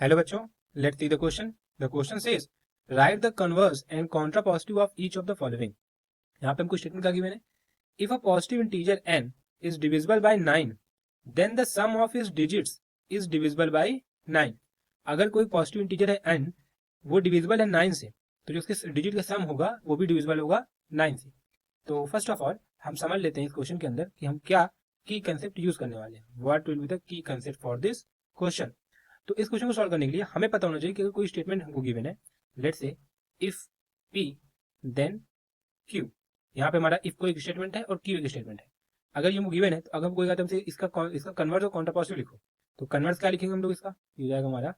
Hello बच्चों, let's see the question. The question says write the converse and contrapositive of each of the following. यहाँ पे हमको statement क्या given है. If a positive integer n is divisible by 9 then the sum of its digits is divisible by 9. अगर कोई positive integer है n, वो divisible है 9 से, तो जो उसके डिजिट का सम होगा वो भी डिविजिबल होगा 9 से. तो फर्स्ट ऑफ ऑल हम समझ लेते हैं इस क्वेश्चन के अंदर कि हम क्या की कंसेप्ट यूज करने वाले हैं. What will be the key concept for this question. तो इस क्वेश्चन को सॉल्व करने के लिए हमें पता होना चाहिए कि अगर कोई स्टेटमेंट हमको गिवन है, let's say if p then q. यहाँ पे हमारा इफ को एक स्टेटमेंट है और q एक स्टेटमेंट है. अगर ये गिवन है तो अगर कोई कहता है हमसे इसका कन्वर्स और कॉन्ट्रापॉजिटिव लिखो, तो कन्वर्स क्या लिखेंगे हम लोग. इसका ये जाएगा हमारा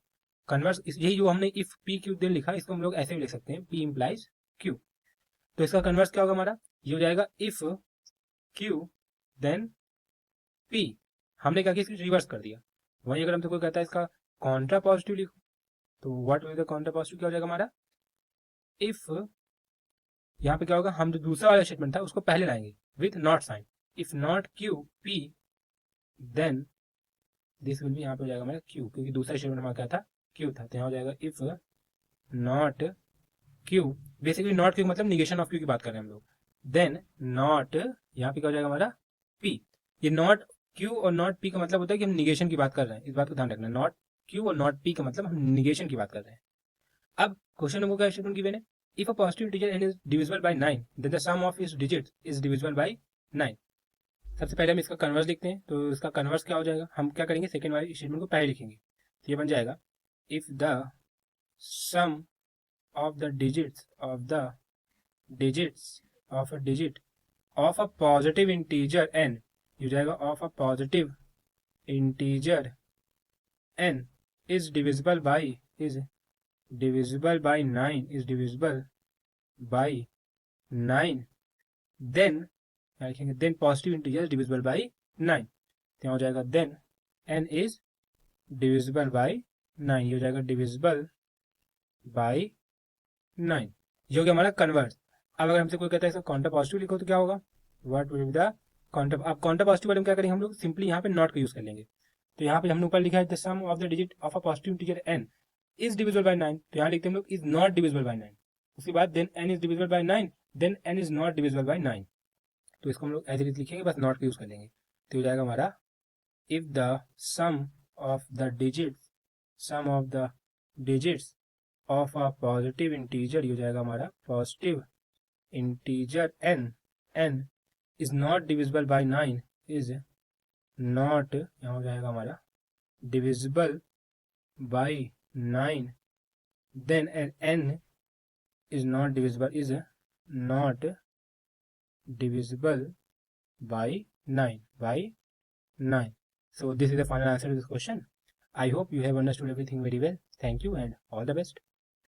कन्वर्स. यही जो हमने इफ p q देन लिखा, इसको हम लोग ऐसे भी लिख सकते हैं, p इम्प्लाइज q. तो इसका कन्वर्स क्या होगा हमारा, ये हो जाएगा इफ q देन p. हमने क्या किया, इसको रिवर्स कर दिया. वहीं अगर हमसे कोई कहता है इसका कॉन्ट्रा पॉजिटिव लिखो, तो what will the Contra positive क्या हो जाएगा हमारा. इफ यहाँ पे क्या होगा, हम जो दूसरा वाला स्टेटमेंट था उसको पहले लाएंगे with not sign. If not Q P then this will be, यहाँ पे हो जाएगा हमारा क्यू, क्योंकि दूसरा स्टेटमेंट हमारा क्या था, क्यू था. तो यहाँ हो जाएगा if not Q. Basically not Q मतलब निगेशन ऑफ क्यू की बात कर रहे हैं हम लोग. देन नॉट, यहाँ पे क्या हो जाएगा हमारा पी. ये नॉट क्यू और नॉट पी का मतलब होता है कि हम निगेशन की बात कर रहे हैं. इस बात को ध्यान रखना, नॉट क्यू और नॉट पी का मतलब हम निगेशन की बात कर रहे हैं. अब क्वेश्चन नंबर का स्टेटमेंट गिवन है, if a positive integer n is divisible by 9 then the sum of its digits is divisible by 9. सबसे पहले हम इसका कन्वर्स लिखते हैं. तो इसका कन्वर्स क्या हो जाएगा, हम क्या करेंगे, सेकंड वाले स्टेटमेंट को पहले लिखेंगे. तो ये बन जाएगा if the sum of the digits of a digit of a positive integer n, ये हो जाएगा of a positive integer n is divisible by 9, then positive integer is divisible by 9. तो यहाँ हो जाएगा then n is divisible by 9. ये हो जाएगा divisible by 9. ये हो गया हमारा कन्वर्स. अब अगर हमसे कोई कहता है इसका काउंटर पॉजिटिव लिखो, तो क्या होगा, what will be the counter. अब काउंटर पॉजिटिव वाले में क्या करेंगे हम लोग, सिंपली यहाँ पे नॉट का यूज कर लेंगे. तो यहाँ पे हमने ऊपर लिखा है the sum of the digit of a positive integer n is divisible by 9. तो यहाँ लिखते हैं हम लोग इज नॉट डिविजिबल बाय 9. उसके बाद then n is divisible by 9, then n is not divisible by 9. तो इसको हम लोग एज इट लिखेंगे, बस नॉट का यूज कर लेंगे. तो हो जाएगा हमारा if the sum of the digits of a positive integer, हो जाएगा हमारा positive integer n is not divisible by 9, is not, यहाँ हो जाएगा हमारा divisible by 9, then n is not divisible by 9. So this is the final answer to this question. I hope you have understood everything very well. Thank you and all the best.